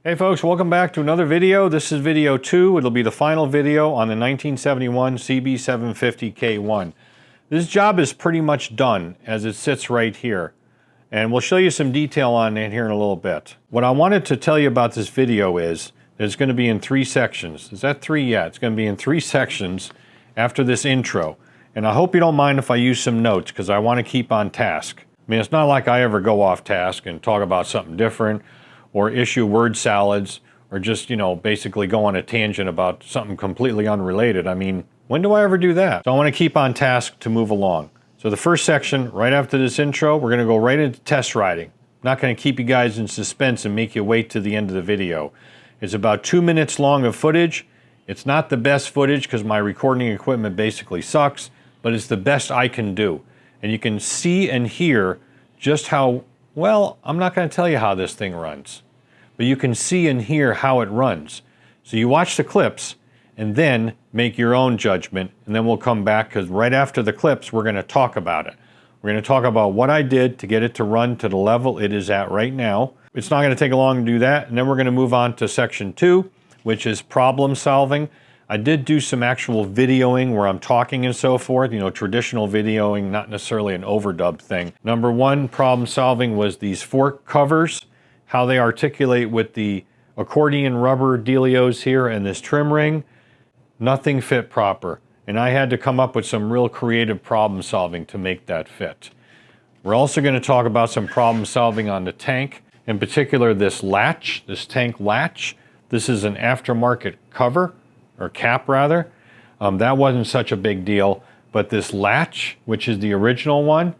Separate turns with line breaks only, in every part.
Hey folks, welcome back to another video. This is video 2. It'll be the final video on the 1971 CB750-K1. This job is pretty much done as it sits right here. And we'll show you some detail on it here in a little bit. What I wanted to tell you about this video is that it's going to be in 3 sections. Is that 3? Yeah, it's going to be in 3 sections after this intro. And I hope you don't mind if I use some notes because I want to keep on task. I mean, it's not like I ever go off task and talk about something different or issue word salads, or just, basically go on a tangent about something completely unrelated. I mean, when do I ever do that? So I want to keep on task to move along. So the first section, right after this intro, we're going to go right into test riding. I'm not going to keep you guys in suspense and make you wait to the end of the video. It's about 2 minutes long of footage. It's not the best footage because my recording equipment basically sucks, but it's the best I can do. And you can see and hear just how, well, I'm not going to tell you how this thing runs, but you can see and hear how it runs. So you watch the clips and then make your own judgment, and then we'll come back because right after the clips, we're going to talk about it. We're going to talk about what I did to get it to run to the level it is at right now. It's not going to take long to do that, and then we're going to move on to section 2, which is problem solving. I did do some actual videoing where I'm talking and so forth, traditional videoing, not necessarily an overdubbed thing. Number 1 problem solving was these fork covers, how they articulate with the accordion rubber dealios here and this trim ring. Nothing fit proper, and I had to come up with some real creative problem solving to make that fit. We're also going to talk about some problem solving on the tank, in particular this latch, this tank latch. This is an aftermarket cover, or cap rather. That wasn't such a big deal, but this latch, which is the original one,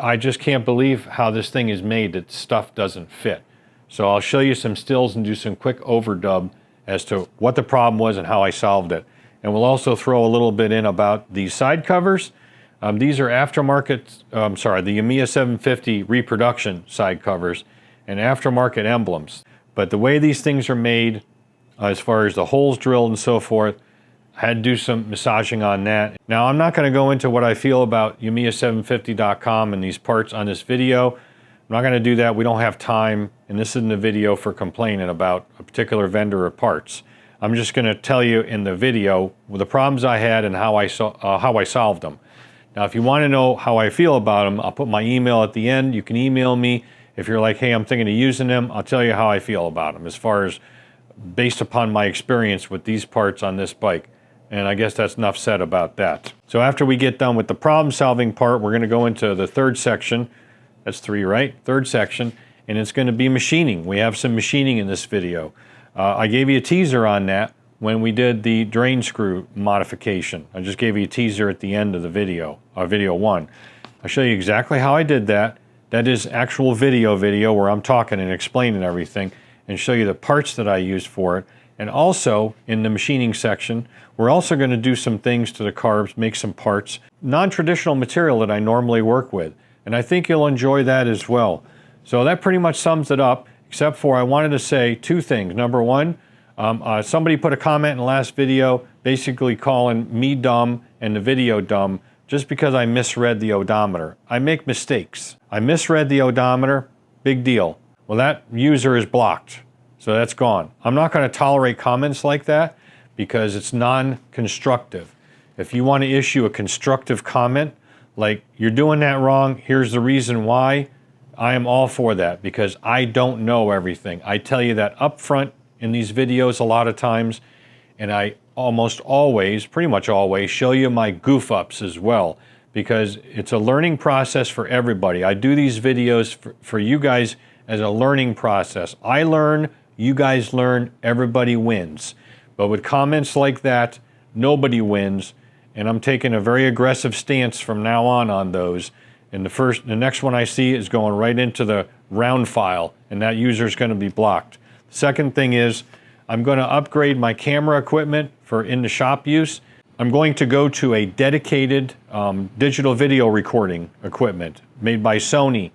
I just can't believe how this thing is made that stuff doesn't fit. So I'll show you some stills and do some quick overdub as to what the problem was and how I solved it. And we'll also throw a little bit in about these side covers. These are aftermarket, the Yamaha 750 reproduction side covers and aftermarket emblems. But the way these things are made, as far as the holes drilled and so forth, I had to do some massaging on that. Now, I'm not going to go into what I feel about Yamaha750.com and these parts on this video. I'm not going to do that. We don't have time, and this isn't a video for complaining about a particular vendor or parts. I'm just going to tell you in the video the problems I had and how I solved them. Now, if you want to know how I feel about them, I'll put my email at the end. You can email me. If you're like, hey, I'm thinking of using them, I'll tell you how I feel about them as far as based upon my experience with these parts on this bike. And I guess that's enough said about that. So after we get done with the problem solving part, we're going to go into the third section. That's 3, right? Third section. And it's going to be machining. We have some machining in this video. I gave you a teaser on that when we did the drain screw modification. I just gave you a teaser at the end of the video, video 1. I'll show you exactly how I did that. That is actual video where I'm talking and explaining everything, and show you the parts that I used for it. And also, in the machining section, we're also going to do some things to the carbs, make some parts, non-traditional material that I normally work with. And I think you'll enjoy that as well. So that pretty much sums it up, except for I wanted to say 2 things. Number 1, somebody put a comment in the last video basically calling me dumb and the video dumb just because I misread the odometer. I make mistakes. I misread the odometer, big deal. Well, that user is blocked, so that's gone. I'm not going to tolerate comments like that because it's non-constructive. If you want to issue a constructive comment, like you're doing that wrong, here's the reason why, I am all for that because I don't know everything. I tell you that up front in these videos a lot of times, and I almost always, pretty much always, show you my goof-ups as well because it's a learning process for everybody. I do these videos for you guys as a learning process. I learn, you guys learn, everybody wins. But with comments like that, nobody wins, and I'm taking a very aggressive stance from now on those. And the next one I see is going right into the round file, and that user is going to be blocked. Second thing is, I'm going to upgrade my camera equipment for in the shop use. I'm going to go to a dedicated digital video recording equipment made by Sony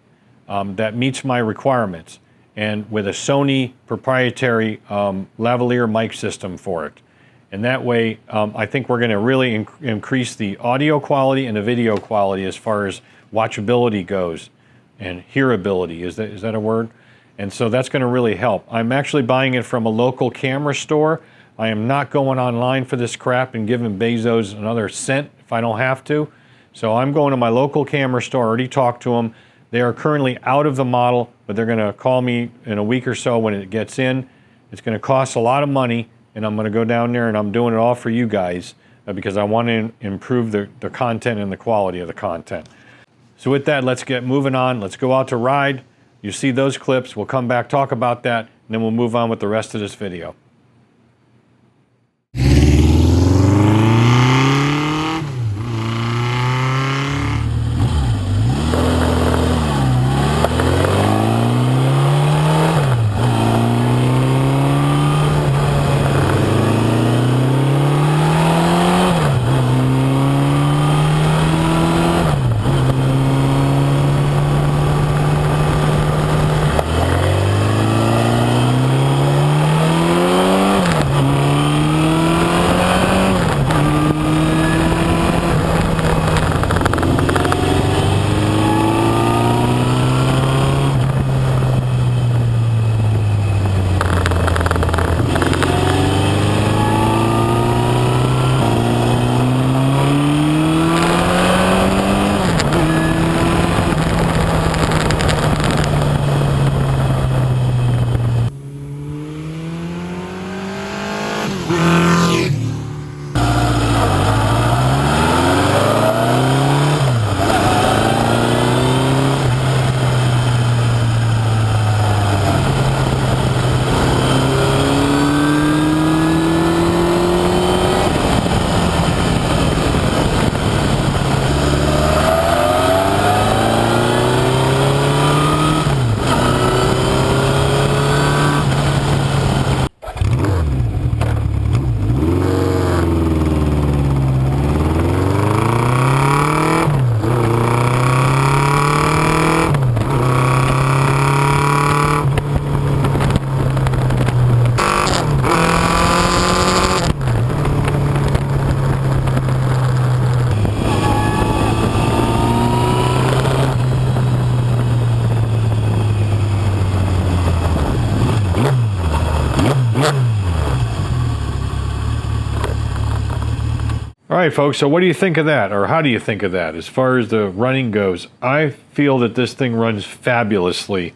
that meets my requirements, and with a Sony proprietary lavalier mic system for it. And that way, I think we're going to really increase the audio quality and the video quality as far as watchability goes, and hearability. Is that a word? And so that's going to really help. I'm actually buying it from a local camera store. I am not going online for this crap and giving Bezos another cent if I don't have to. So I'm going to my local camera store. I already talked to them. They are currently out of the model, but they're going to call me in a week or so when it gets in. It's going to cost a lot of money, and I'm going to go down there, and I'm doing it all for you guys because I want to improve the content and the quality of the content. So with that, let's get moving on. Let's go out to ride. You see those clips. We'll come back, talk about that, and then we'll move on with the rest of this video. All right, folks, so what do you think of that, or how do you think of that? As far as the running goes, I feel that this thing runs fabulously.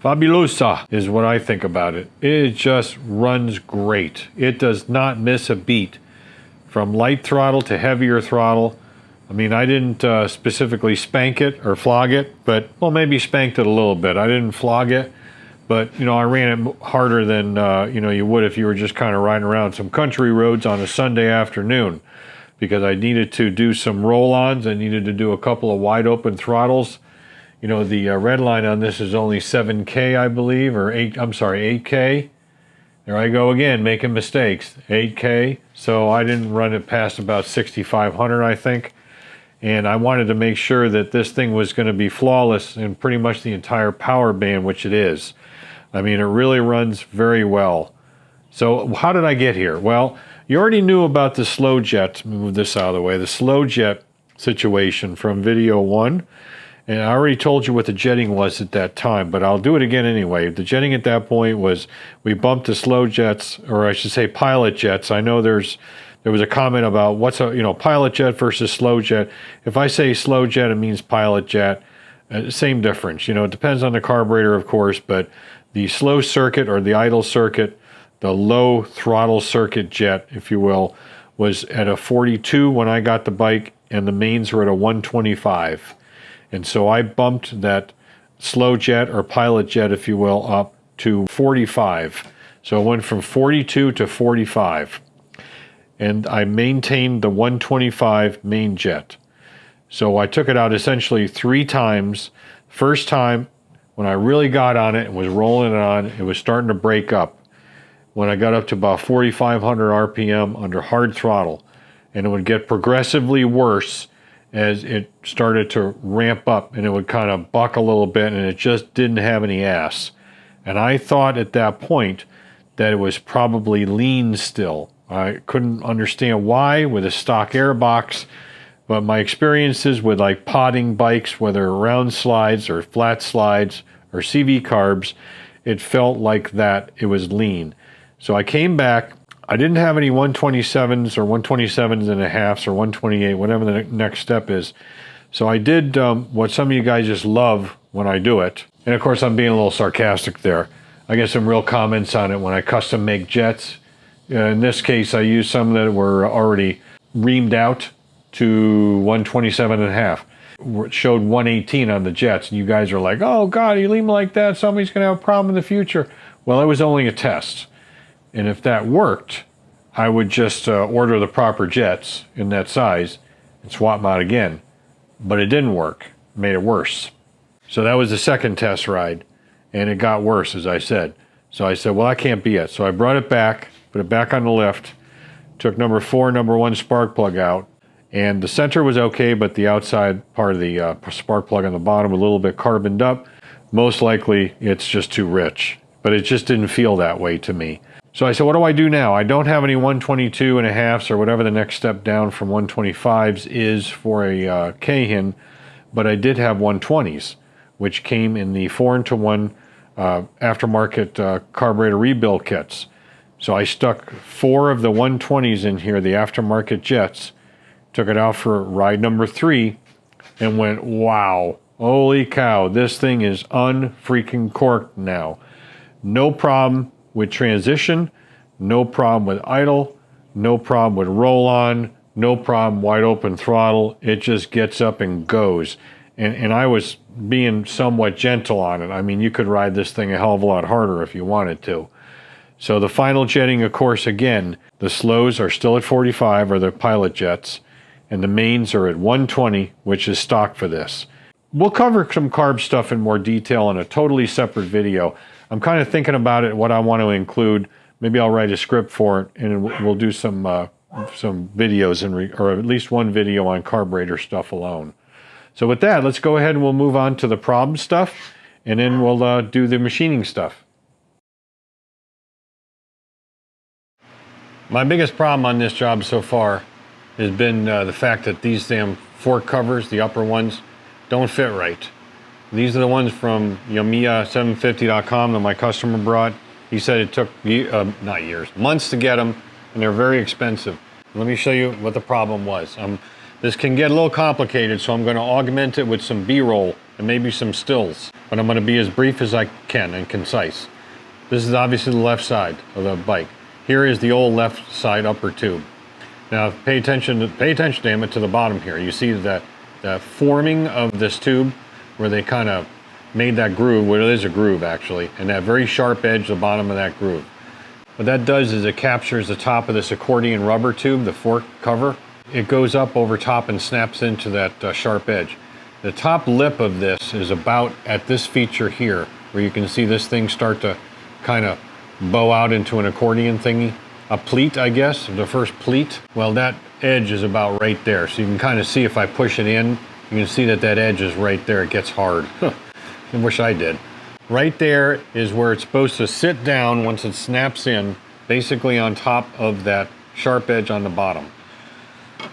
Fabulosa is what I think about it. It just runs great. It does not miss a beat. From light throttle to heavier throttle. I mean, I didn't specifically spank it or flog it, but, well, maybe spanked it a little bit. I didn't flog it, but, you know, I ran it harder than, you know, you would if you were just kind of riding around some country roads on a Sunday afternoon. Because I needed to do some roll-ons. I needed to do a couple of wide open throttles. You know, the red line on this is only 7K, I believe, or 8K. There I go again, making mistakes. 8K. So I didn't run it past about 6,500, I think. And I wanted to make sure that this thing was going to be flawless in pretty much the entire power band, which it is. I mean, it really runs very well. So how did I get here? Well, you already knew about the slow jet, move this out of the way, the slow jet situation from video 1. And I already told you what the jetting was at that time, but I'll do it again anyway. The jetting at that point was we bumped the slow jets, or I should say pilot jets. I know there was a comment about what's a, you know, pilot jet versus slow jet. If I say slow jet, it means pilot jet. Same difference. You know, it depends on the carburetor, of course, but the slow circuit or the idle circuit, the low throttle circuit jet, if you will, was at a 42 when I got the bike, and the mains were at a 125. And so I bumped that slow jet or pilot jet, if you will, up to 45. So it went from 42 to 45. And I maintained the 125 main jet. So I took it out essentially 3 times. First time, when I really got on it and was rolling it on, it was starting to break up. When I got up to about 4,500 RPM under hard throttle, and it would get progressively worse as it started to ramp up, and it would kind of buck a little bit, and it just didn't have any ass. And I thought at that point that it was probably lean still. I couldn't understand why with a stock airbox, but my experiences with like podding bikes, whether round slides or flat slides or CV carbs, it felt like that it was lean. So I came back. I didn't have any 127s or 127s and a halves or 128, whatever the next step is. So I did what some of you guys just love when I do it. And of course, I'm being a little sarcastic there. I get some real comments on it when I custom make jets. In this case, I used some that were already reamed out to 127 and a half. It showed 118 on the jets, and you guys are like, oh God, you leave them like that, somebody's gonna have a problem in the future. Well, it was only a test. And if that worked, I would just order the proper jets in that size and swap them out again. But it didn't work, it made it worse. So that was the second test ride, and it got worse, as I said. So I said, well, that can't be it. So I brought it back, put it back on the lift, took number 4, number 1 spark plug out, and the center was okay, but the outside part of the spark plug on the bottom a little bit carboned up. Most likely it's just too rich, but it just didn't feel that way to me. So I said, what do I do now? I don't have any 122 and a halves or whatever the next step down from 125s is for a K1, but I did have 120s, which came in the 4-to-1 aftermarket carburetor rebuild kits. So I stuck 4 of the 120s in here, the aftermarket jets, took it out for ride number 3, and went, wow, holy cow, this thing is unfreaking corked now. No problem with transition, no problem with idle, no problem with roll on, no problem wide open throttle. It just gets up and goes. And I was being somewhat gentle on it. I mean, you could ride this thing a hell of a lot harder if you wanted to. So the final jetting, of course, again, the slows are still at 45, or the pilot jets, and the mains are at 120, which is stock for this. We'll cover some carb stuff in more detail in a totally separate video. I'm kind of thinking about it, what I want to include. Maybe I'll write a script for it, and we'll do some videos, or at least one video on carburetor stuff alone. So with that, let's go ahead and we'll move on to the problem stuff, and then we'll do the machining stuff. My biggest problem on this job so far has been the fact that these damn fork covers, the upper ones, don't fit right. These are the ones from CB750.com that my customer brought. He said it took, not years, months to get them, and they're very expensive. Let me show you what the problem was. This can get a little complicated, so I'm going to augment it with some B-roll and maybe some stills, but I'm going to be as brief as I can and concise. This is obviously the left side of the bike. Here is the old left side upper tube. Now pay attention, damn it, to the bottom here. You see that the forming of this tube where they kind of made that groove, well, it is a groove actually, and that very sharp edge, the bottom of that groove. What that does is it captures the top of this accordion rubber tube, the fork cover. It goes up over top and snaps into that sharp edge. The top lip of this is about at this feature here, where you can see this thing start to kind of bow out into an accordion thingy. A pleat, I guess, the first pleat. Well, that edge is about right there. So you can kind of see if I push it in, you can see that that edge is right there. It gets hard. I wish I did. Right there is where it's supposed to sit down once it snaps in, basically on top of that sharp edge on the bottom.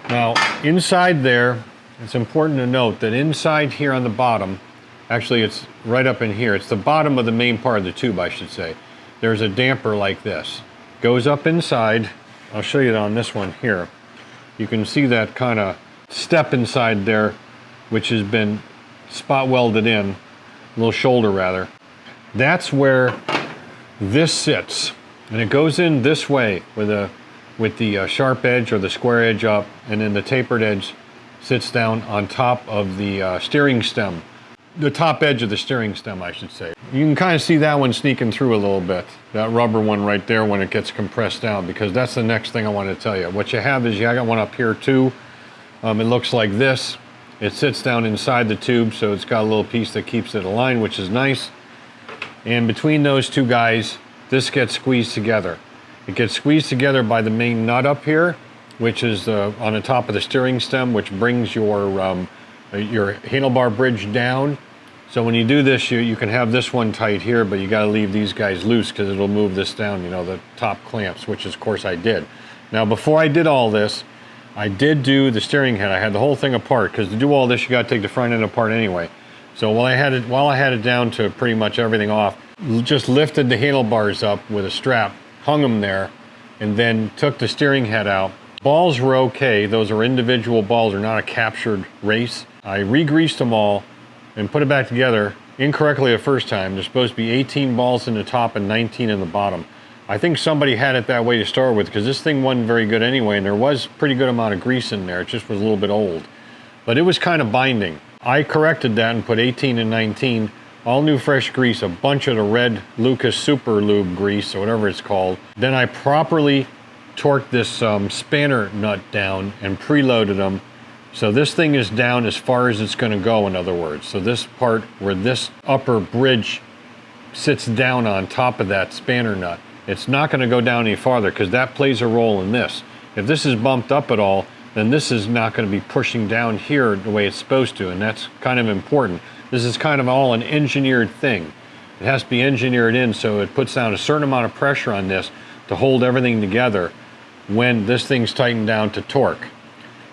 Now, inside there, it's important to note that inside here on the bottom, actually it's right up in here, it's the bottom of the main part of the tube, I should say. There's a damper like this. Goes up inside. I'll show you it on this one here. You can see that kind of step inside there, which has been spot welded in, a little shoulder rather. That's where this sits, and it goes in this way with the sharp edge or the square edge up, and then the tapered edge sits down on top of the steering stem. The top edge of the steering stem, I should say. You can kind of see that one sneaking through a little bit, that rubber one right there when it gets compressed down, because that's the next thing I want to tell you. What you have is, I got one up here too. It looks like this. It sits down inside the tube, so it's got a little piece that keeps it aligned, which is nice. And between those two guys, this gets squeezed together. It gets squeezed together by the main nut up here, which is on the top of the steering stem, which brings your handlebar bridge down. So when you do this, you can have this one tight here, but you got to leave these guys loose because it'll move this down, you know, the top clamps, which of course I did. Now, before I did all this, I did do the steering head. I had the whole thing apart, because to do all this, you got to take the front end apart anyway. So while I had it down to pretty much everything off, just lifted the handlebars up with a strap, hung them there, and then took the steering head out. Balls were okay. Those are individual balls, they're not a captured race. I re-greased them all and put it back together incorrectly the first time. There's supposed to be 18 balls in the top and 19 in the bottom. I think somebody had it that way to start with because this thing wasn't very good anyway, and there was a pretty good amount of grease in there. It just was a little bit old. But it was kind of binding. I corrected that and put 18 and 19, all new fresh grease, a bunch of the red Lucas Super Lube grease or whatever it's called. Then I properly torqued this spanner nut down and preloaded them. So this thing is down as far as it's going to go, in other words. So this part where this upper bridge sits down on top of that spanner nut, it's not going to go down any farther because that plays a role in this. If this is bumped up at all, then this is not going to be pushing down here the way it's supposed to, and that's kind of important. This is kind of all an engineered thing. It has to be engineered in, so it puts down a certain amount of pressure on this to hold everything together when this thing's tightened down to torque.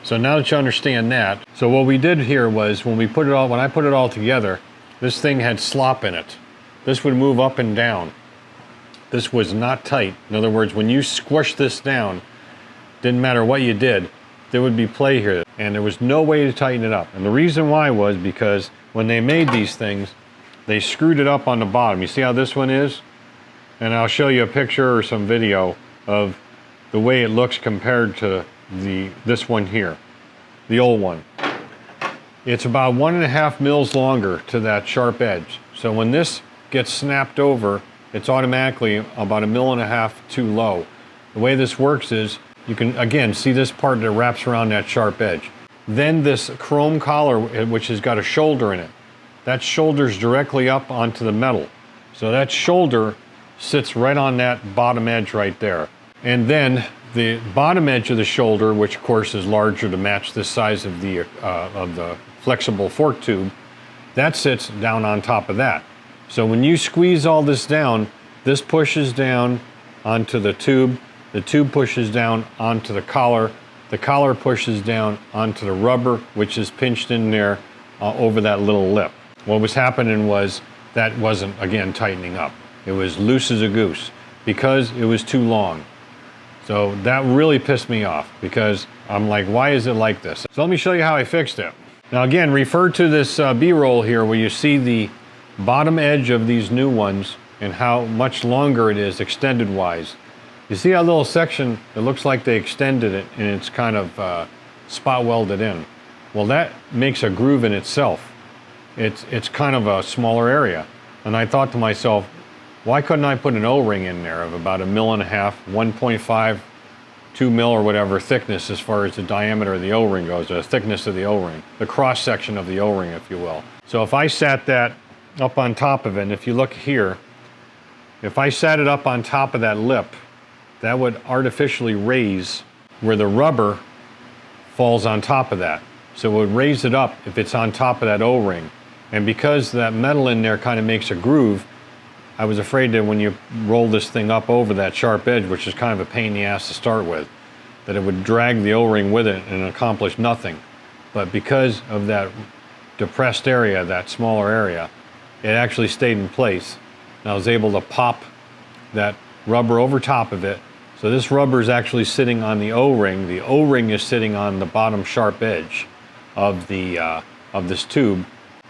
So now that you understand that, so what we did here was when I put it all together, this thing had slop in it. This would move up and down. This was not tight. In other words, when you squish this down, didn't matter what you did, there would be play here, and there was no way to tighten it up. And the reason why was because when they made these things, they screwed it up on the bottom. You see how this one is? And I'll show you a picture or some video of the way it looks compared to this one here, the old one. It's about 1.5 mils longer to that sharp edge. So when this gets snapped over, it's automatically about 1.5 mils too low. The way this works is you can, again, see this part that wraps around that sharp edge. Then this chrome collar, which has got a shoulder in it, that shoulders directly up onto the metal. So that shoulder sits right on that bottom edge right there. And then the bottom edge of the shoulder, which of course is larger to match the size of the flexible fork tube, that sits down on top of that. So when you squeeze all this down, this pushes down onto the tube pushes down onto the collar pushes down onto the rubber, which is pinched in there over that little lip. What was happening was that wasn't, again, tightening up. It was loose as a goose because it was too long. So that really pissed me off because I'm like, why is it like this? So let me show you how I fixed it. Now again, refer to this B-roll here where you see the bottom edge of these new ones and how much longer it is extended wise. You see that little section, it looks like they extended it and it's kind of spot welded in. Well, that makes a groove in itself. It's kind of a smaller area. And I thought to myself, why couldn't I put an O-ring in there of about 1.5 mils, 1.5, 2 mil or whatever thickness as far as the diameter of the O-ring goes, the thickness of the O-ring, the cross section of the O-ring, if you will. So if I sat that up on top of it, and if you look here, if I sat it up on top of that lip, that would artificially raise where the rubber falls on top of that. So it would raise it up if it's on top of that O-ring. And because that metal in there kind of makes a groove, I was afraid that when you roll this thing up over that sharp edge, which is kind of a pain in the ass to start with, that it would drag the O-ring with it and accomplish nothing. But because of that depressed area, that smaller area, it actually stayed in place. And I was able to pop that rubber over top of it. So this rubber is actually sitting on the O-ring. The O-ring is sitting on the bottom sharp edge of this tube.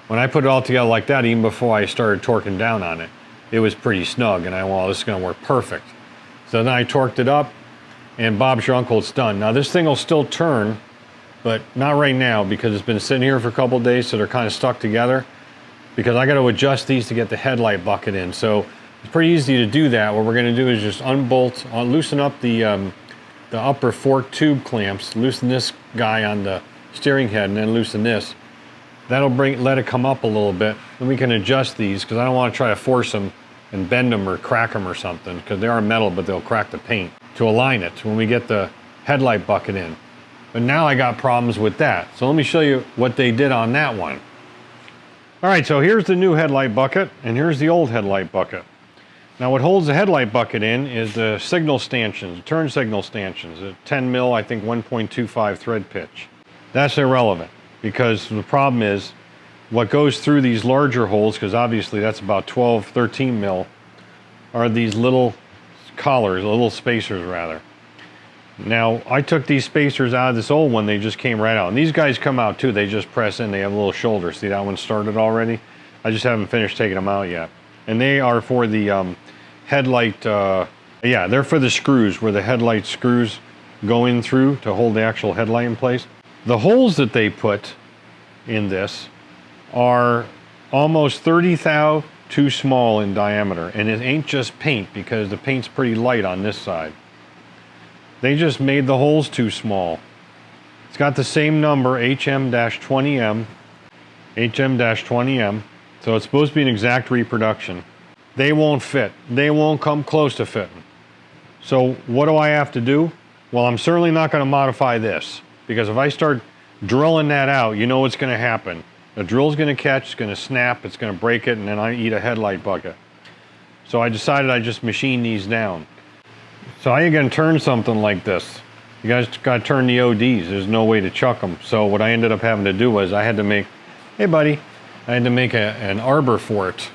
When I put it all together like that, even before I started torquing down on it, it was pretty snug, and well, this is going to work perfect. So then I torqued it up, and Bob's your uncle, it's done. Now this thing will still turn, but not right now because it's been sitting here for a couple of days, so they're kind of stuck together. Because I got to adjust these to get the headlight bucket in. So it's pretty easy to do that. What we're going to do is just unbolt, loosen up the upper fork tube clamps, loosen this guy on the steering head, and then loosen this. That'll let it come up a little bit. Then we can adjust these because I don't want to try to force them and bend them or crack them or something because they are metal, but they'll crack the paint to align it when we get the headlight bucket in. But now I got problems with that. So let me show you what they did on that one. All right, so here's the new headlight bucket and here's the old headlight bucket. Now what holds the headlight bucket in is the signal stanchions, turn signal stanchions, a 10 mil, I think 1.25 thread pitch. That's irrelevant because the problem is what goes through these larger holes, because obviously that's about 12, 13 mil, are these little collars, little spacers rather. Now, I took these spacers out of this old one, they just came right out. And these guys come out too, they just press in, they have a little shoulder. See that one started already? I just haven't finished taking them out yet. And they are for the headlight, yeah, they're for the screws, where the headlight screws go in through to hold the actual headlight in place. The holes that they put in this are almost 30 thou too small in diameter. And it ain't just paint, because the paint's pretty light on this side. They just made the holes too small. It's got the same number, HM-20M, HM-20M, so it's supposed to be an exact reproduction. They won't fit. They won't come close to fitting. So what do I have to do? Well, I'm certainly not going to modify this, because if I start drilling that out, you know what's going to happen. The drill's going to catch, it's going to snap, it's going to break it, and then I eat a headlight bucket. So I decided I'd just machine these down. So how you gonna turn something like this? You guys gotta turn the ODs. There's no way to chuck them. So what I ended up having to do was I had to make, hey buddy, I had to make an arbor for it.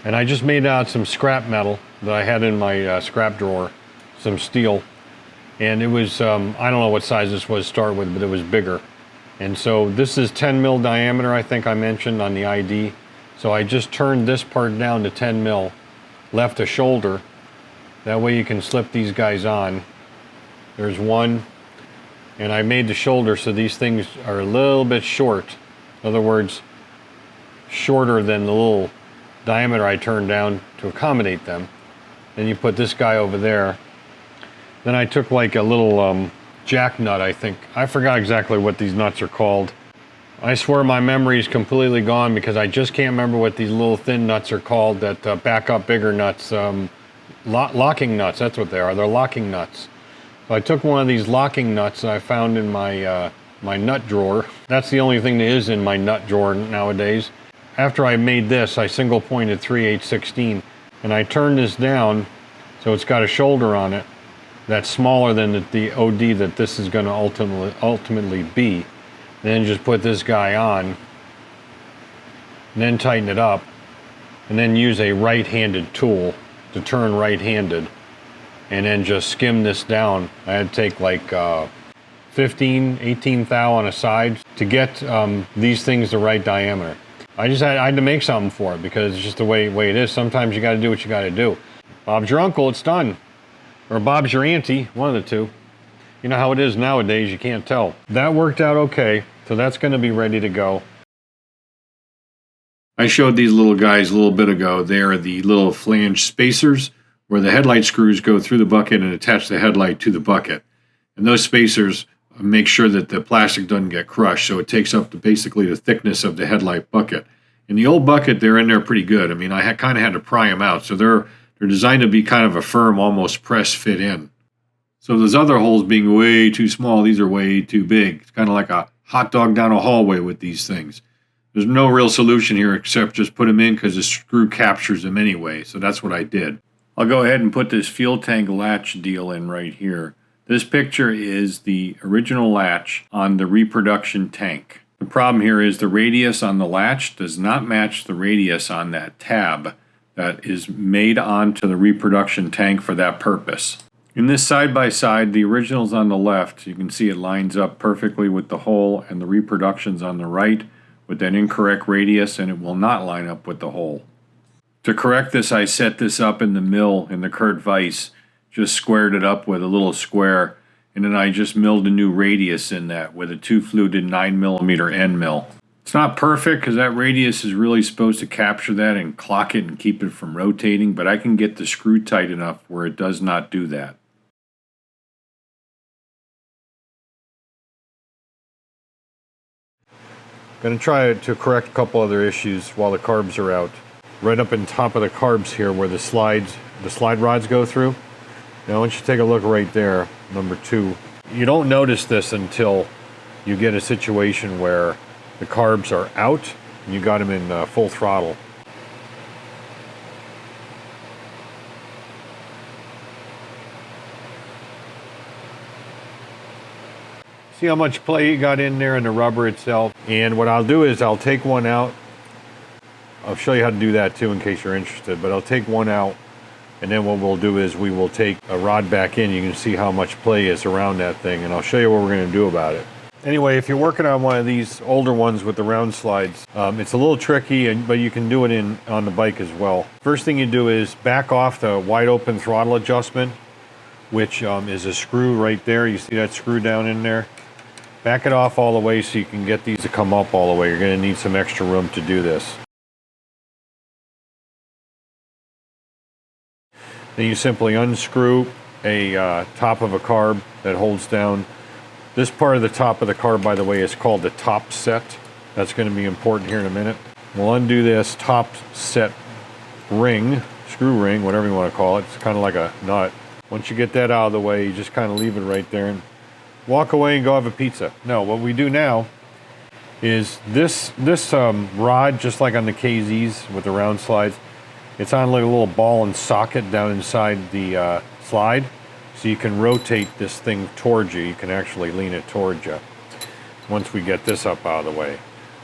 And I just made out some scrap metal that I had in my scrap drawer, some steel. And it was, I don't know what size this was to start with, but it was bigger. And so this is 10 mil diameter, I think I mentioned on the ID. So I just turned this part down to 10 mil, left a shoulder. That way you can slip these guys on. There's one, and I made the shoulder so these things are a little bit short. In other words, shorter than the little diameter I turned down to accommodate them. Then you put this guy over there. Then I took like a little jack nut, I think. I forgot exactly what these nuts are called. I swear my memory is completely gone, because I just can't remember what these little thin nuts are called that back up bigger nuts. Locking nuts, that's what they are. They're locking nuts. So I took one of these locking nuts that I found in my my nut drawer. That's the only thing that is in my nut drawer nowadays. After I made this, I single pointed 3/8/16, and I turned this down so it's got a shoulder on it that's smaller than the OD that this is going to ultimately be. Then just put this guy on, and then tighten it up, and then use a right-handed tool to turn right-handed, and then just skim this down. I had to take like 15, 18 thou on a side to get these things the right diameter. I had to make something for it, because it's just the way it is. Sometimes you got to do what you got to do. Bob's your uncle, it's done. Or Bob's your auntie, one of the two. You know how it is nowadays, you can't tell. That worked out okay, so that's going to be ready to go. I showed these little guys a little bit ago. They are the little flange spacers where the headlight screws go through the bucket and attach the headlight to the bucket. And those spacers make sure that the plastic doesn't get crushed, so it takes up basically the thickness of the headlight bucket. In the old bucket, they're in there pretty good. I mean, I kind of had to pry them out, so they're designed to be kind of a firm, almost press fit in. So those other holes being way too small, these are way too big. It's kind of like a hot dog down a hallway with these things. There's no real solution here except just put them in, because the screw captures them anyway, so that's what I did. I'll go ahead and put this fuel tank latch deal in right here. This picture is the original latch on the reproduction tank. The problem here is the radius on the latch does not match the radius on that tab that is made onto the reproduction tank for that purpose. In this side-by-side, the original's on the left. You can see it lines up perfectly with the hole, and the reproduction's on the right with that incorrect radius, and it will not line up with the hole. To correct this, I set this up in the mill in the Kurt vise, just squared it up with a little square, and then I just milled a new radius in that with a 2-fluted 9mm end mill. It's not perfect, because that radius is really supposed to capture that and clock it and keep it from rotating, but I can get the screw tight enough where it does not do that. Going to try to correct a couple other issues while the carbs are out. Right up in top of the carbs here where the slide rods go through. Now I want you to take a look right there, number 2. You don't notice this until you get a situation where the carbs are out and you got them in full throttle. See how much play you got in there in the rubber itself. And what I'll do is I'll take one out. I'll show you how to do that too in case you're interested, but I'll take one out, and then what we'll do is we will take a rod back in. You can see how much play is around that thing, and I'll show you what we're going to do about it. Anyway, if you're working on one of these older ones with the round slides, it's a little tricky, but you can do it on the bike as well. First thing you do is back off the wide open throttle adjustment, which is a screw right there. You see that screw down in there? Back it off all the way so you can get these to come up all the way. You're going to need some extra room to do this. Then you simply unscrew a top of a carb that holds down. This part of the top of the carb, by the way, is called the top set. That's going to be important here in a minute. We'll undo this top set ring, screw ring, whatever you want to call it. It's kind of like a nut. Once you get that out of the way, you just kind of leave it right there and walk away and go have a pizza. No, what we do now is this rod, just like on the KZs with the round slides, it's on like a little ball and socket down inside the slide, so you can rotate this thing towards you. You can actually lean it towards you once we get this up out of the way.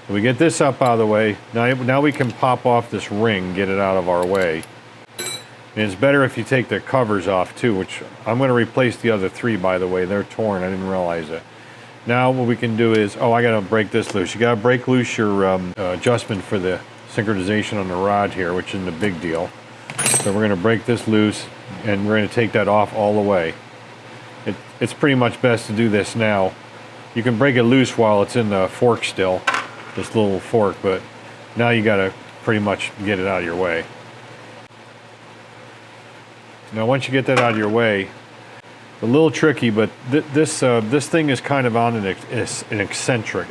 So we get this up out of the way, now we can pop off this ring, get it out of our way. And it's better if you take the covers off too, which I'm going to replace the other three, by the way. They're torn, I didn't realize it. Now what we can do is, I got to break this loose. You got to break loose your adjustment for the synchronization on the rod here, which isn't a big deal. So we're going to break this loose, and we're going to take that off all the way. It's pretty much best to do this now. You can break it loose while it's in the fork still, this little fork, but now you got to pretty much get it out of your way. Now once you get that out of your way, it's a little tricky, but this thing is kind of on an eccentric.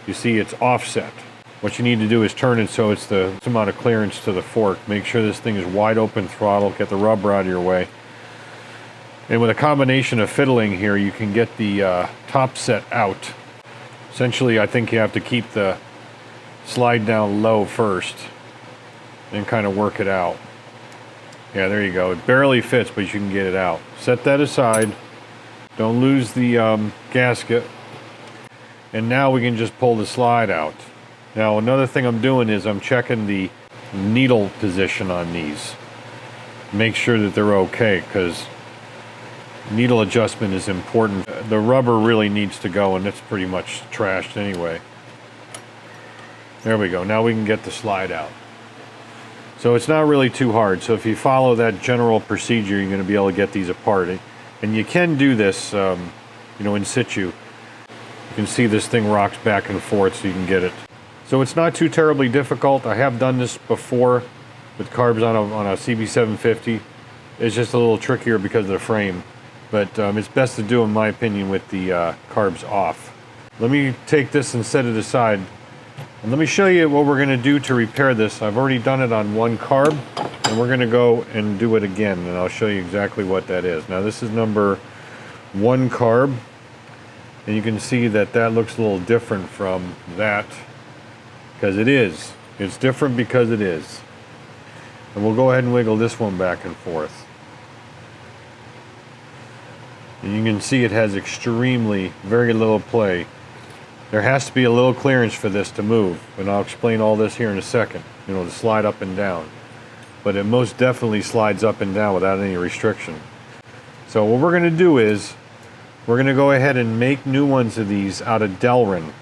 You see, it's offset. What you need to do is turn it so it's the amount of clearance to the fork. Make sure this thing is wide open throttle, get the rubber out of your way. And with a combination of fiddling here, you can get the top set out. Essentially, I think you have to keep the slide down low first and kind of work it out. Yeah, there you go. It barely fits, but you can get it out. Set that aside. Don't lose the gasket. And now we can just pull the slide out. Now another thing I'm doing is I'm checking the needle position on these. Make sure that they're okay, because needle adjustment is important. The rubber really needs to go, and it's pretty much trashed anyway. There we go. Now we can get the slide out. So it's not really too hard. So if you follow that general procedure, you're going to be able to get these apart. And you can do this, in situ. You can see this thing rocks back and forth so you can get it. So it's not too terribly difficult. I have done this before with carbs on a CB750. It's just a little trickier because of the frame. But it's best to do, in my opinion, with the carbs off. Let me take this and set it aside. And let me show you what we're going to do to repair this. I've already done it on one carb, and we're going to go and do it again, and I'll show you exactly what that is. Now this is number 1 carb, and you can see that that looks a little different from that, because it is. It's different because it is. And we'll go ahead and wiggle this one back and forth. And you can see it has very little play. There has to be a little clearance for this to move, and I'll explain all this here in a second, to slide up and down. But it most definitely slides up and down without any restriction. So what we're going to do is, we're going to go ahead and make new ones of these out of Delrin,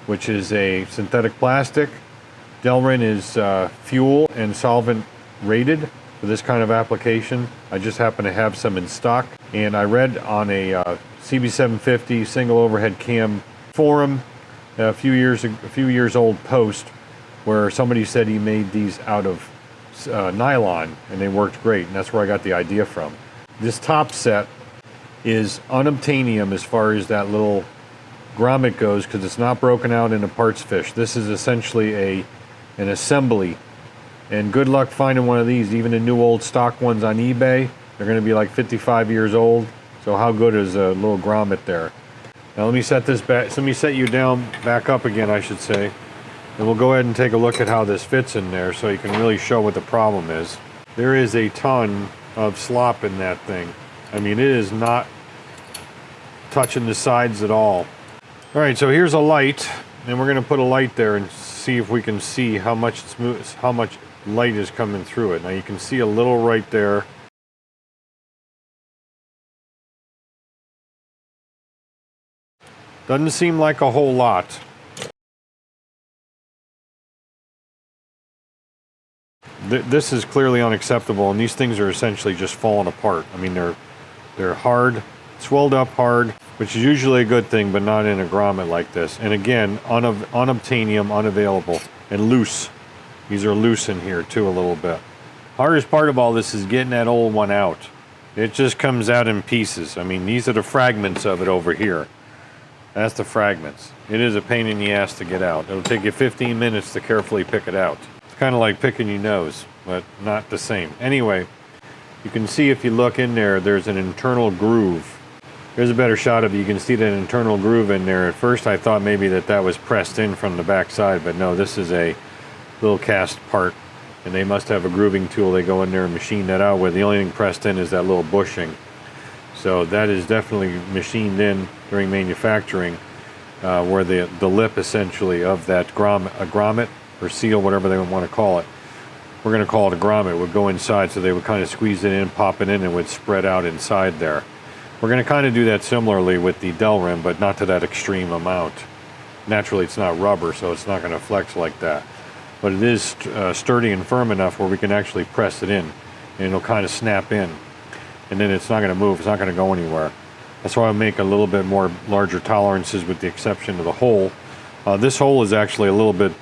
which is a synthetic plastic. Delrin is fuel and solvent rated for this kind of application. I just happen to have some in stock, and I read on a CB750 single overhead cam forum a few years old post where somebody said he made these out of nylon, and they worked great, and that's where I got the idea from. This top set is unobtainium as far as that little grommet goes, because it's not broken out into parts fish. This is essentially an assembly, and good luck finding one of these. Even the new old stock ones on eBay, they're going to be like 55 years old, so how good is a little grommet there? Now let me set this back. So let me set you down, back up again, I should say, and we'll go ahead and take a look at how this fits in there so you can really show what the problem is. There is a ton of slop in that thing. I mean, it is not touching the sides at all. All right, so here's a light, and we're going to put a light there and see if we can see how much light is coming through it. Now you can see a little right there. Doesn't seem like a whole lot. This is clearly unacceptable, and these things are essentially just falling apart. I mean, they're hard, swelled up hard, which is usually a good thing, but not in a grommet like this. And again, unobtainium, unavailable, and loose. These are loose in here too a little bit. Hardest part of all this is getting that old one out. It just comes out in pieces. I mean, these are the fragments of it over here. That's the fragments. It is a pain in the ass to get out. It'll take you 15 minutes to carefully pick it out. It's kind of like picking your nose, but not the same. Anyway, you can see if you look in there, there's an internal groove. Here's a better shot of it. You can see that internal groove in there. At first I thought maybe that was pressed in from the back side, but no, this is a little cast part, and they must have a grooving tool. They go in there and machine that out, where the only thing pressed in is that little bushing. So that is definitely machined in during manufacturing, where the lip essentially of that grommet or seal, whatever they want to call it. We're going to call it a grommet, would go inside, so they would kind of squeeze it in, pop it in, and would spread out inside there. We're going to kind of do that similarly with the Del rim, but not to that extreme amount. Naturally, it's not rubber, so it's not going to flex like that. But it is sturdy and firm enough where we can actually press it in, and it'll kind of snap in. And then it's not going to move, it's not going to go anywhere. That's why I make a little bit more larger tolerances, with the exception of the hole. This hole is actually a little bit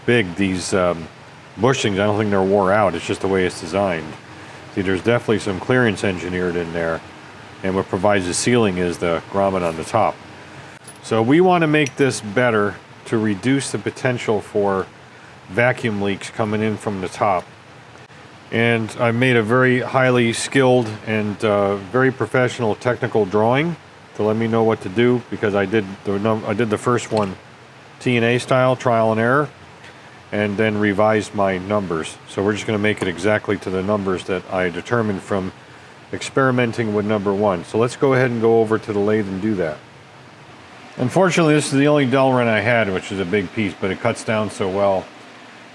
big. These bushings, I don't think they're wore out, it's just the way it's designed. See, there's definitely some clearance engineered in there, and what provides the sealing is the grommet on the top. So we want to make this better to reduce the potential for vacuum leaks coming in from the top. And I made a very highly skilled and very professional technical drawing to let me know what to do, because I did the first one T&A style, trial and error, and then revised my numbers. So we're just going to make it exactly to the numbers that I determined from experimenting with number one. So let's go ahead and go over to the lathe and do that. Unfortunately, this is the only Del rim I had, which is a big piece, but it cuts down so well.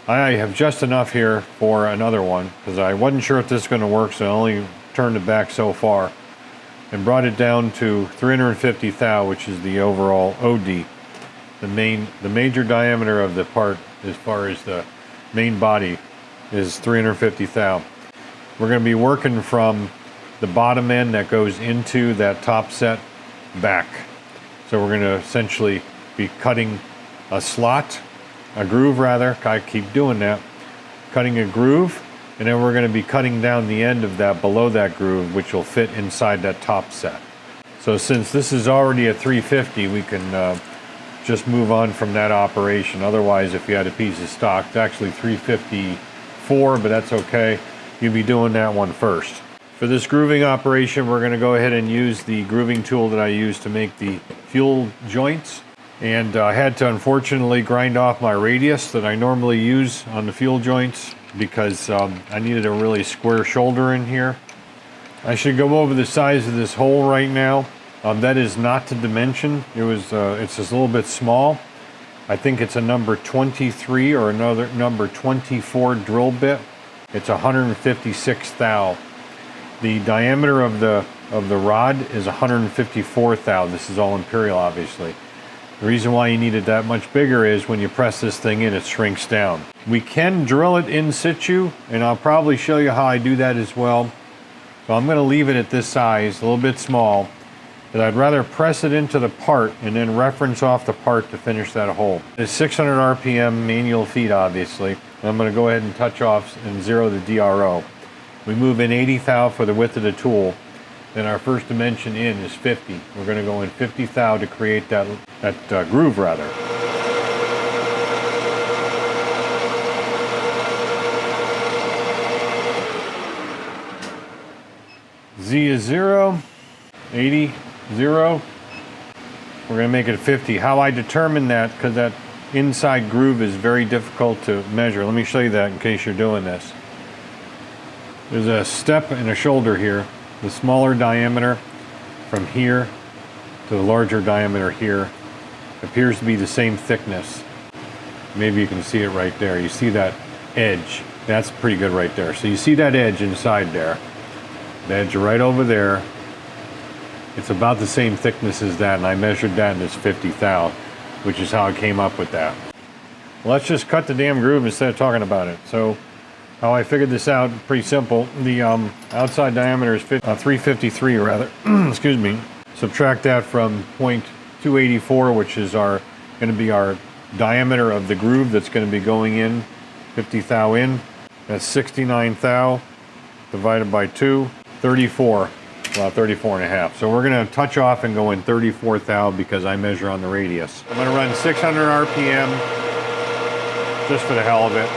I have just enough here for another one, because I wasn't sure if this is going to work, so I only turned it back so far and brought it down to 350 thou, which is the overall OD. The major diameter of the part, as far as the main body, is 350 thou. We're going to be working from the bottom end that goes into that top set back. So we're going to essentially be cutting a slot, a groove rather. I keep doing that. Cutting a groove, and then we're going to be cutting down the end of that below that groove, which will fit inside that top set. So since this is already a 350, we can just move on from that operation. Otherwise, if you had a piece of stock, it's actually 354, but that's okay. You'd be doing that one first. For this grooving operation, we're going to go ahead and use the grooving tool that I use to make the fuel joints. And I had to unfortunately grind off my radius that I normally use on the fuel joints, because I needed a really square shoulder in here. I should go over the size of this hole right now. That is not to dimension. It's just a little bit small. I think it's a number 23 or another number 24 drill bit. It's 156 thou. The diameter of the rod is 154 thou. This is all imperial, obviously. The reason why you need it that much bigger is when you press this thing in, it shrinks down. We can drill it in situ, and I'll probably show you how I do that as well. So I'm going to leave it at this size, a little bit small, but I'd rather press it into the part and then reference off the part to finish that hole. It's 600 RPM manual feet, obviously. And I'm going to go ahead and touch off and zero the DRO. We move in 80 thou for the width of the tool. Then our first dimension in is 50. We're going to go in 50 thou to create that groove rather. Z is 0, 80, 0. We're going to make it 50. How I determine that, because that inside groove is very difficult to measure. Let me show you that in case you're doing this. There's a step and a shoulder here. The smaller diameter from here to the larger diameter here. Appears to be the same thickness. Maybe you can see it right there. You see that edge? That's pretty good right there. So you see that edge inside there. The edge right over there. It's about the same thickness as that, and I measured that and it's 50 thou, which is how I came up with that. Well, let's just cut the damn groove instead of talking about it. So how I figured this out, pretty simple. The outside diameter is 353 rather, excuse me. Subtract that from 0.284, which is going to be our diameter of the groove that's going to be going in, 50 thou in. That's 69 thou divided by 2, 34, well 34 and a half. So we're going to touch off and go in 34 thou because I measure on the radius. I'm going to run 600 RPM just for the hell of it.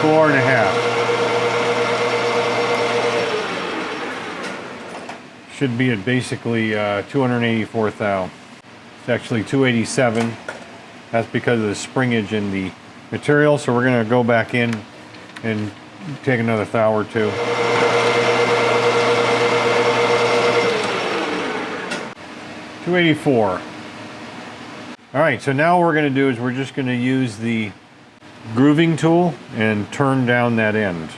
Four and a half. Should be at basically 284 thou. It's actually 287. That's because of the springage in the material. So we're going to go back in and take another thou or two. $284. All right, so now what we're going to do is we're just going to use the grooving tool and turn down that end.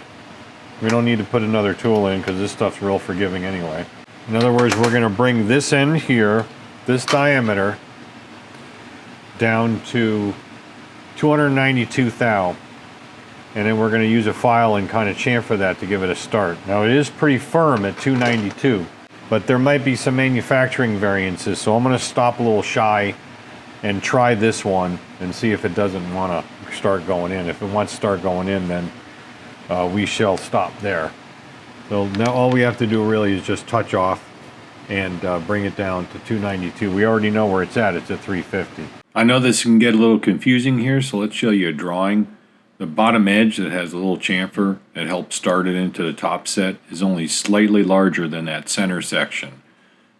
We don't need to put another tool in because this stuff's real forgiving anyway. In other words, we're going to bring this end here, this diameter, down to 292 thou. And then we're going to use a file and kind of chamfer that to give it a start. Now it is pretty firm at 292, but there might be some manufacturing variances, so I'm going to stop a little shy and try this one and see if it doesn't want to start going in. If it wants to start going in, then we shall stop there. So now all we have to do really is just touch off and bring it down to 292. We already know where it's at. It's at 350. I know this can get a little confusing here, so let's show you a drawing. The bottom edge that has a little chamfer that helps start it into the top set is only slightly larger than that center section.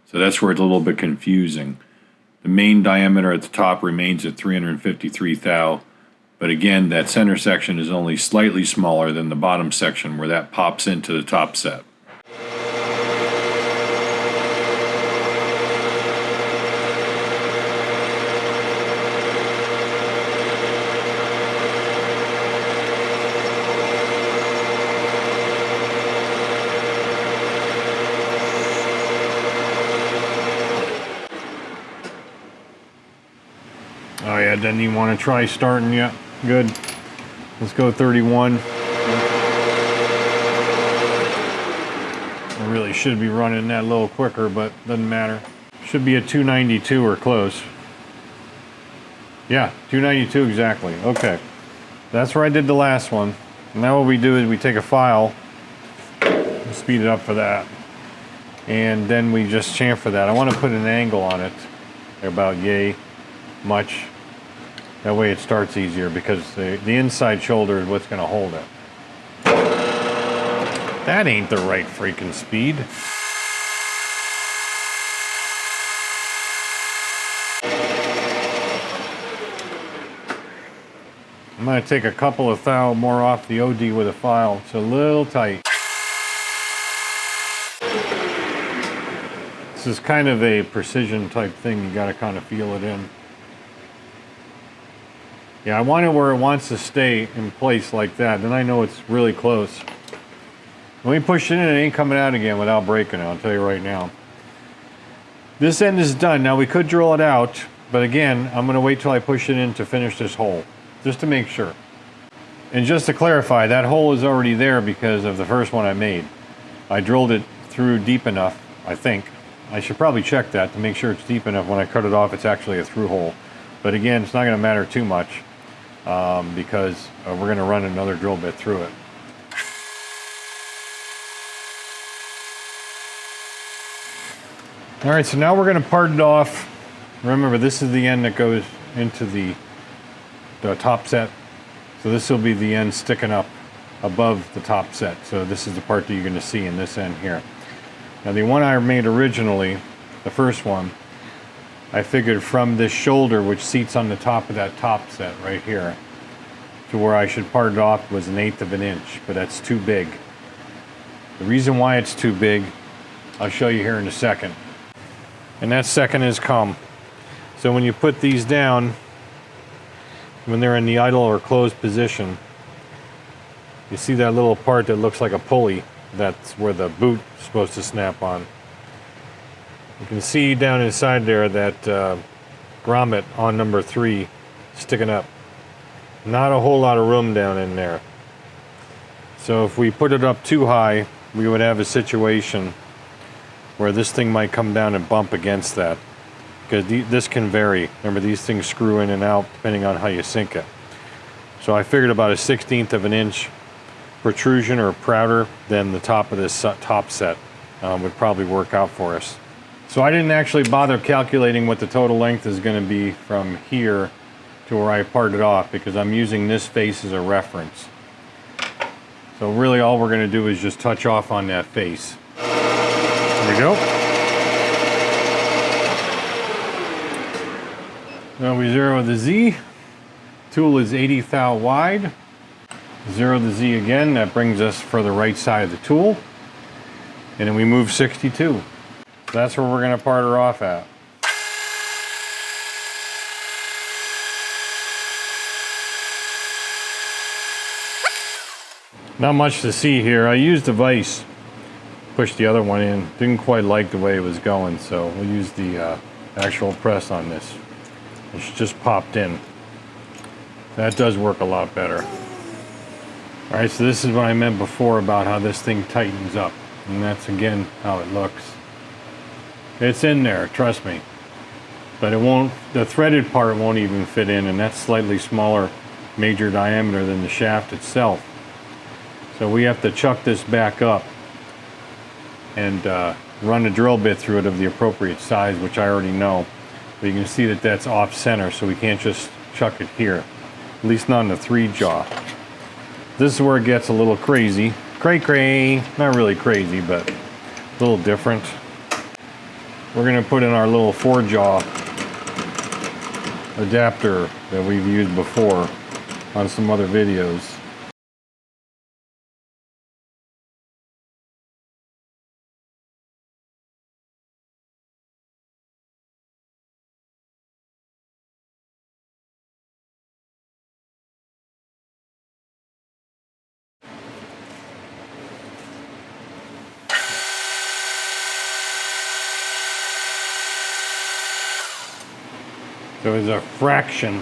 So that's where it's a little bit confusing. The main diameter at the top remains at 353 thou. But again, that center section is only slightly smaller than the bottom section where that pops into the top set. Oh yeah, doesn't even want to try starting yet. Good. Let's go 31. I really should be running that a little quicker, but doesn't matter. Should be at 292 or close. Yeah, 292 exactly. Okay. That's where I did the last one. Now what we do is we take a file, speed it up for that, and then we just chamfer that. I want to put an angle on it, about yay much. That way it starts easier because the inside shoulder is what's going to hold it. That ain't the right freaking speed. I'm going to take a couple of thou more off the OD with a file. It's a little tight. This is kind of a precision type thing. You got to kind of feel it in. Yeah, I want it where it wants to stay in place like that. Then I know it's really close. When we push it in, it ain't coming out again without breaking it, I'll tell you right now. This end is done. Now we could drill it out, but again, I'm going to wait till I push it in to finish this hole, just to make sure. And just to clarify, that hole is already there because of the first one I made. I drilled it through deep enough, I think. I should probably check that to make sure it's deep enough. When I cut it off, it's actually a through hole. But again, it's not going to matter too much. Because we're going to run another drill bit through it. All right, so now we're going to part it off. Remember, this is the end that goes into the top set. So this will be the end sticking up above the top set. So this is the part that you're going to see in this end here. Now the one I made originally, the first one, I figured from this shoulder, which seats on the top of that top set right here, to where I should part it off was 1/8 of an inch, but that's too big. The reason why it's too big, I'll show you here in a second. And that second has come. So when you put these down, when they're in the idle or closed position, you see that little part that looks like a pulley. That's where the boot is supposed to snap on. You can see down inside there that grommet on number 3 sticking up. Not a whole lot of room down in there. So if we put it up too high, we would have a situation where this thing might come down and bump against that. Because this can vary. Remember, these things screw in and out depending on how you sink it. So I figured about a 1/16 of an inch protrusion or prouder than the top of this top set would probably work out for us. So I didn't actually bother calculating what the total length is going to be from here to where I parted off, because I'm using this face as a reference. So really all we're going to do is just touch off on that face. There we go. Now we zero the Z. Tool is 80 thou wide. Zero the Z again. That brings us for the right side of the tool. And then we move 62. So that's where we're going to part her off at. Not much to see here. I used a vise. Pushed the other one in. Didn't quite like the way it was going, so we'll use the actual press on this. It's just popped in. That does work a lot better. Alright, so this is what I meant before about how this thing tightens up. And that's again how it looks. It's in there, trust me. But it won't, the threaded part won't even fit in, and that's slightly smaller, major diameter than the shaft itself. So we have to chuck this back up and run a drill bit through it of the appropriate size, which I already know. But you can see that that's off center, so we can't just chuck it here. At least not in the 3 jaw. This is where it gets a little crazy. Cray-cray. Not really crazy, but a little different. We're going to put in our little 4 jaw adapter that we've used before on some other videos. So there's a fraction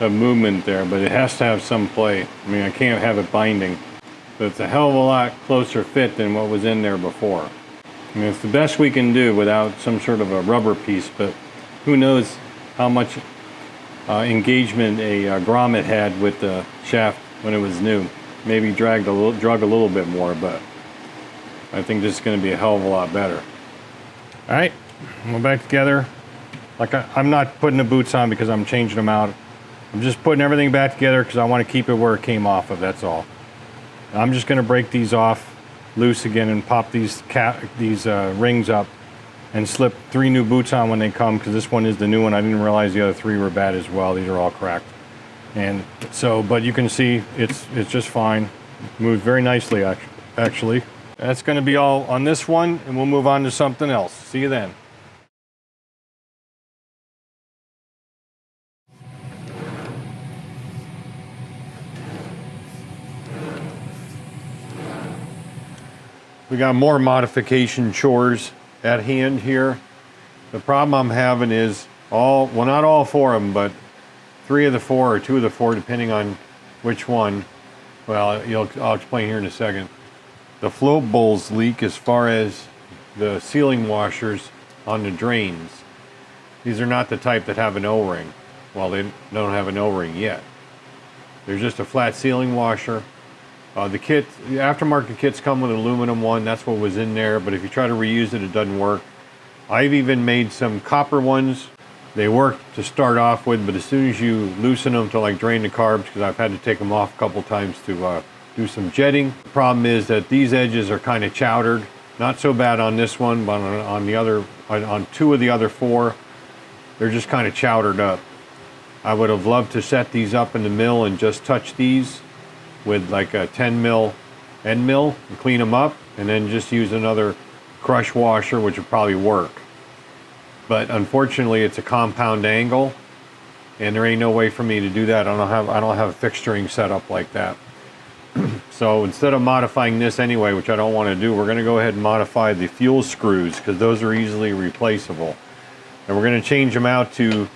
of movement there, but it has to have some play. I mean, I can't have it binding. But it's a hell of a lot closer fit than what was in there before. I mean, it's the best we can do without some sort of a rubber piece, but who knows how much engagement a grommet had with the shaft when it was new. Maybe drug a little bit more, but I think this is going to be a hell of a lot better. All right, we're back together. Like I'm not putting the boots on because I'm changing them out. I'm just putting everything back together because I want to keep it where it came off of, that's all. I'm just going to break these off loose again and pop these rings up and slip 3 new boots on when they come, because this one is the new one. I didn't realize the other 3 were bad as well. These are all cracked. And so, but you can see it's just fine. Moves very nicely actually. That's going to be all on this one, and we'll move on to something else. See you then. We got more modification chores at hand here. The problem I'm having is well, not all 4 of them, but 3 of the 4 or 2 of the 4, depending on which one. Well, I'll explain here in a second. The float bowls leak as far as the sealing washers on the drains. These are not the type that have an O-ring. Well, they don't have an O-ring yet. There's just a flat sealing washer. The aftermarket kits come with an aluminum one. That's what was in there, but if you try to reuse it, it doesn't work. I've even made some copper ones. They work to start off with, but as soon as you loosen them to like drain the carbs, because I've had to take them off a couple times to do some jetting. The problem is that these edges are kind of chowdered. Not so bad on this one, but on 2 of the other 4, they're just kind of chowdered up. I would have loved to set these up in the mill and just touch these with like a 10 mil end mill and clean them up, and then just use another crush washer, which would probably work. But unfortunately it's a compound angle, and there ain't no way for me to do that. I don't have a fixturing set up like that. So instead of modifying this anyway, which I don't want to do, we're going to go ahead and modify the fuel screws, because those are easily replaceable. And we're going to change them out to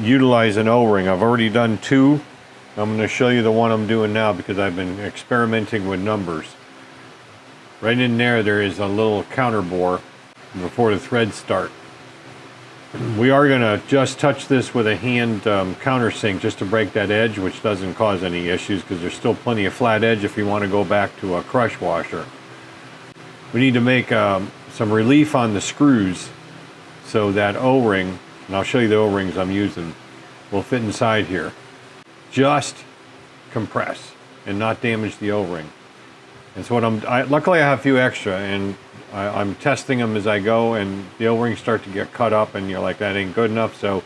utilize an O-ring. I've already done 2. I'm going to show you the one I'm doing now because I've been experimenting with numbers. Right in there is a little counter bore before the threads start. We are going to just touch this with a hand countersink just to break that edge, which doesn't cause any issues because there's still plenty of flat edge if you want to go back to a crush washer. We need to make some relief on the screws so that O-ring, and I'll show you the O-rings I'm using, will fit inside here. Just compress and not damage the O-ring. And so luckily I have a few extra, and I'm testing them as I go, and the O-rings start to get cut up and you're like, that ain't good enough. So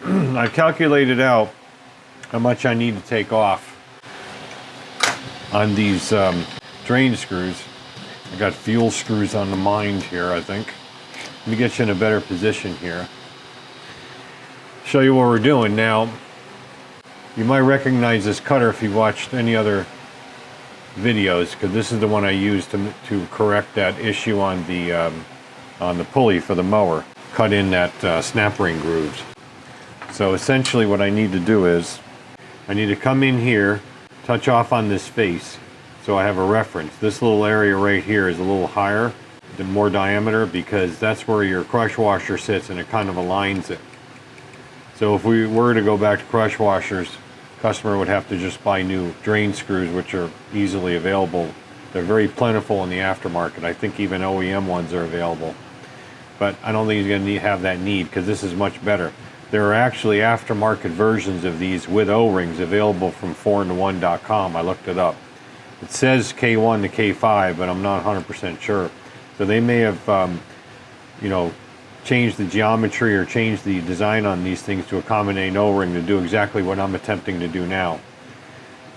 I calculated out how much I need to take off on these drain screws. I got fuel screws on the mind here, I think. Let me get you in a better position here. Show you what we're doing now. You might recognize this cutter if you've watched any other videos, because this is the one I used to correct that issue on the pulley for the mower. Cut in that snap ring grooves. So essentially what I need to do is I need to come in here, touch off on this face so I have a reference. This little area right here is a little higher, more diameter, because that's where your crush washer sits and it kind of aligns it. So if we were to go back to crush washers, customer would have to just buy new drain screws, which are easily available. They're very plentiful in the aftermarket. I think even OEM ones are available. But I don't think he's going to have that need, because this is much better. There are actually aftermarket versions of these with O-rings available from 4in1.com. I looked it up. It says K1 to K5, but I'm not 100% sure. So they may have, changed the geometry or changed the design on these things to accommodate an O-ring to do exactly what I'm attempting to do now.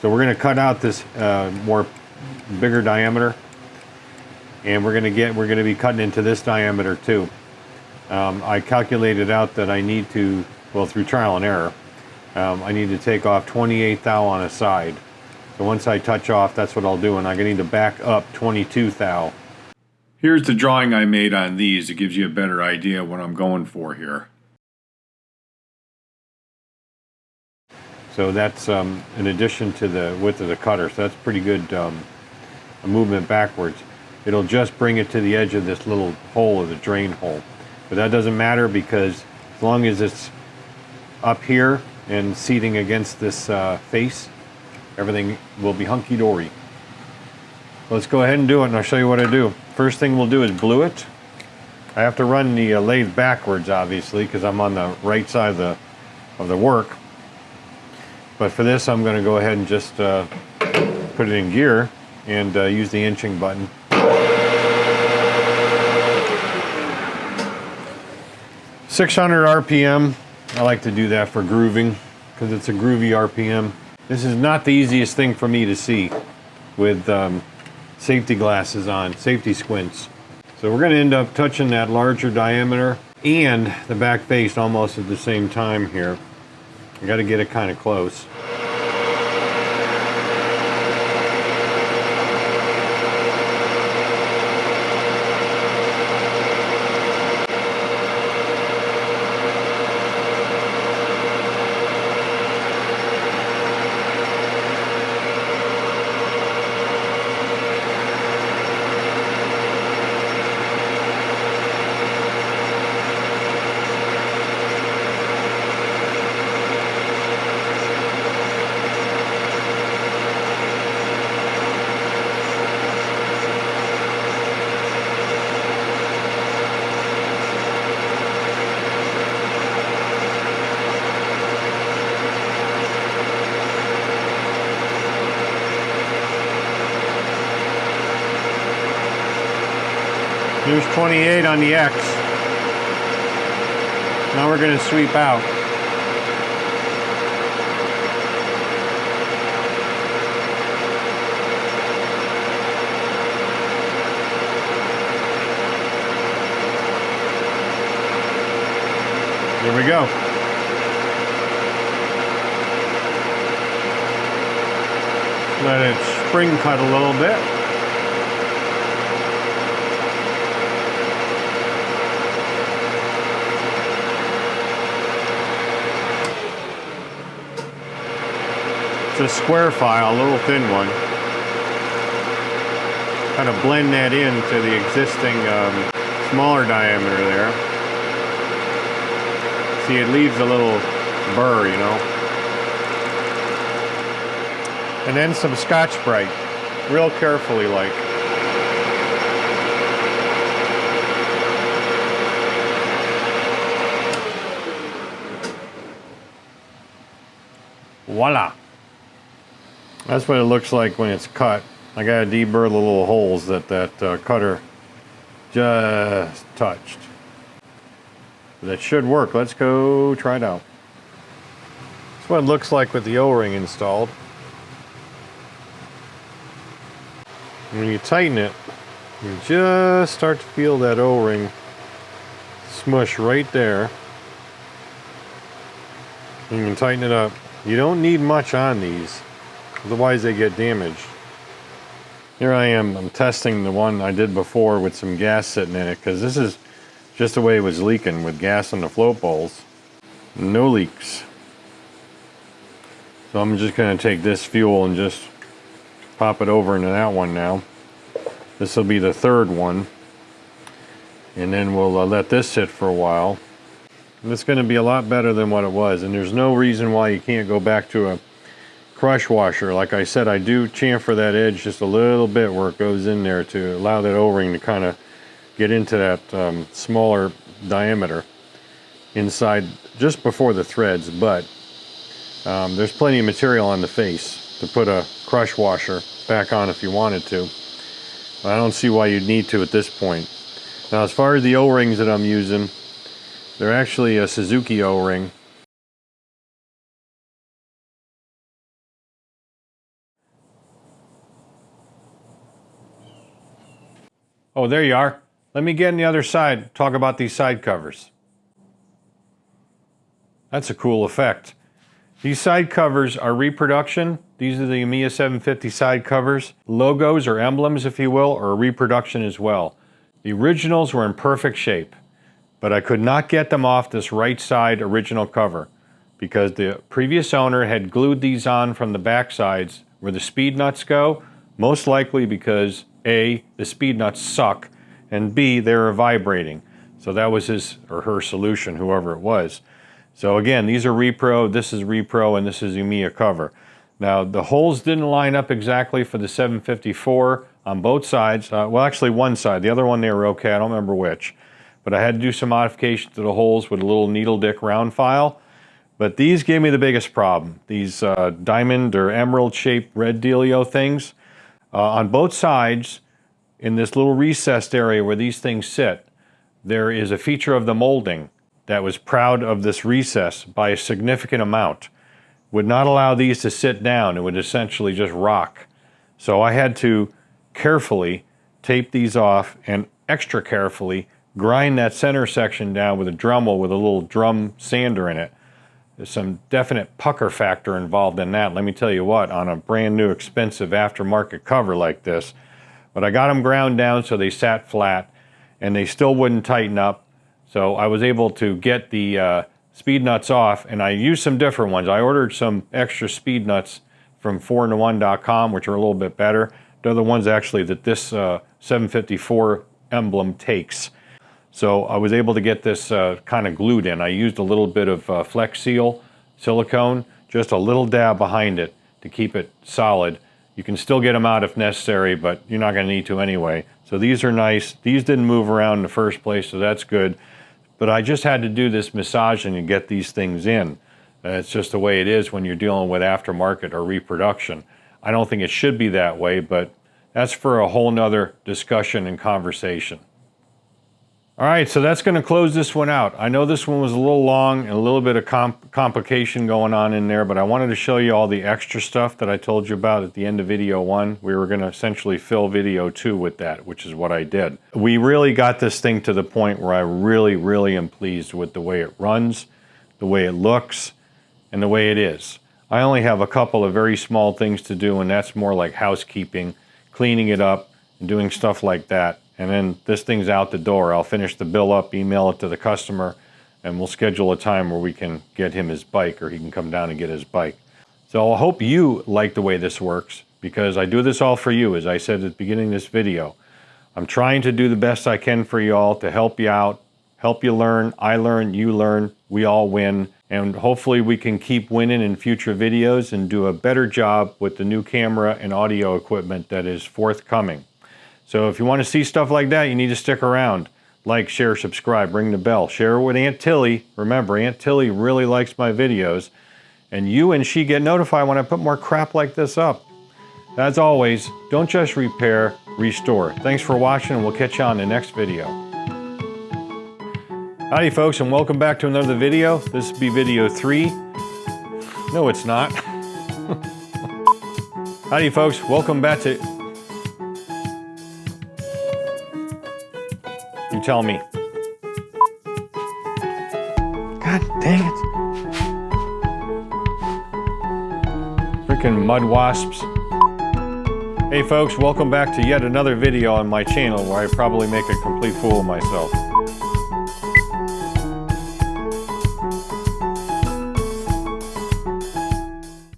So we're going to cut out this bigger diameter, and we're going to be cutting into this diameter too. I calculated out that I need to, well, through trial and error, I need to take off 28 thou on a side. So once I touch off, that's what I'll do, and I'm going to need to back up 22 thou. Here's the drawing I made on these. It gives you a better idea what I'm going for here. So that's in addition to the width of the cutter, so that's pretty good a movement backwards. It'll just bring it to the edge of this little hole of the drain hole. But that doesn't matter, because as long as it's up here and seating against this face, everything will be hunky-dory. Let's go ahead and do it, and I'll show you what I do. First thing we'll do is glue it. I have to run the lathe backwards, obviously, because I'm on the right side of the work. But for this, I'm going to go ahead and just put it in gear and use the inching button. .600 RPM. I like to do that for grooving because it's a groovy RPM. This is not the easiest thing for me to see with safety glasses on, safety squints. So we're going to end up touching that larger diameter and the back face almost at the same time here. I got to get it kind of close. Here's 28 on the X. Now we're going to sweep out. Here we go. Let it spring cut a little bit. It's a square file, a little thin one. Kind of blend that into the existing smaller diameter there. See, it leaves a little burr, you know. And then some Scotch-Brite, real carefully like. Voila. That's what it looks like when it's cut. I gotta deburr the little holes that cutter just touched. That should work. Let's go try it out. That's what it looks like with the O-ring installed. When you tighten it, you just start to feel that O-ring smush right there. You can tighten it up. You don't need much on these, otherwise they get damaged. Here I am, I'm testing the one I did before with some gas sitting in it, because this is just the way it was leaking with gas in the float bowls. No leaks. So I'm just going to take this fuel and just pop it over into that one now. This will be the third one. And then we'll let this sit for a while. And it's going to be a lot better than what it was. And there's no reason why you can't go back to a crush washer. Like I said, I do chamfer that edge just a little bit where it goes in there to allow that O-ring to kind of get into that smaller diameter inside just before the threads. But there's plenty of material on the face to put a crush washer back on if you wanted to. I don't see why you'd need to at this point. Now, as far as the O-rings that I'm using, they're actually a Suzuki O-ring. Oh, there you are. Let me get on the other side, talk about these side covers. That's a cool effect. These side covers are reproduction. These are the Yamaha 750 side covers. Logos or emblems, if you will, are a reproduction as well. The originals were in perfect shape, but I could not get them off this right side original cover because the previous owner had glued these on from the back sides where the speed nuts go, most likely because A, the speed nuts suck, and B, they were vibrating. So that was his or her solution, whoever it was. So again, these are repro, this is repro, and this is Yamaha cover. Now the holes didn't line up exactly for the 754 on both sides. Well, actually one side, the other one they were okay, I don't remember which. But I had to do some modifications to the holes with a little needle dick round file. But these gave me the biggest problem. These diamond or emerald shaped red dealio things. On both sides, in this little recessed area where these things sit, there is a feature of the molding that was proud of this recess by a significant amount. Would not allow these to sit down. It would essentially just rock. So I had to carefully tape these off and extra carefully grind that center section down with a Dremel with a little drum sander in it. There's some definite pucker factor involved in that. Let me tell you what, on a brand new expensive aftermarket cover like this. But I got them ground down so they sat flat and they still wouldn't tighten up. So I was able to get the speed nuts off, and I used some different ones. I ordered some extra speed nuts from 4in1.com, which are a little bit better. They're the ones actually that this 754 emblem takes. So I was able to get this kind of glued in. I used a little bit of Flex Seal silicone, just a little dab behind it to keep it solid. You can still get them out if necessary, but you're not going to need to anyway. So these are nice. These didn't move around in the first place, so that's good. But I just had to do this massaging and get these things in. It's just the way it is when you're dealing with aftermarket or reproduction. I don't think it should be that way, but that's for a whole nother discussion and conversation. All right, so that's going to close this one out. I know this one was a little long and a little bit of complication going on in there, but I wanted to show you all the extra stuff that I told you about at the end of video 1. We were going to essentially fill video 2 with that, which is what I did. We really got this thing to the point where I really am pleased with the way it runs, the way it looks, and the way it is. I only have a couple of very small things to do, and that's more like housekeeping, cleaning it up, and doing stuff like that. And then this thing's out the door. I'll finish the bill up, email it to the customer, and we'll schedule a time where we can get him his bike, or he can come down and get his bike. So I hope you like the way this works, because I do this all for you, as I said at the beginning of this video. I'm trying to do the best I can for you all to help you out, help you learn, I learn, you learn, we all win. And hopefully we can keep winning in future videos and do a better job with the new camera and audio equipment that is forthcoming. So if you want to see stuff like that, you need to stick around. Like, share, subscribe, ring the bell. Share it with Aunt Tilly. Remember, Aunt Tilly really likes my videos. And you and she get notified when I put more crap like this up. As always, don't just repair, restore. Thanks for watching, and we'll catch you on the next video. Howdy folks, and welcome back to another video. This will be video 3. No, it's not. Howdy folks, welcome back to... You tell me. God dang it. Freaking mud wasps. Hey folks, welcome back to yet another video on my channel where I probably make a complete fool of myself.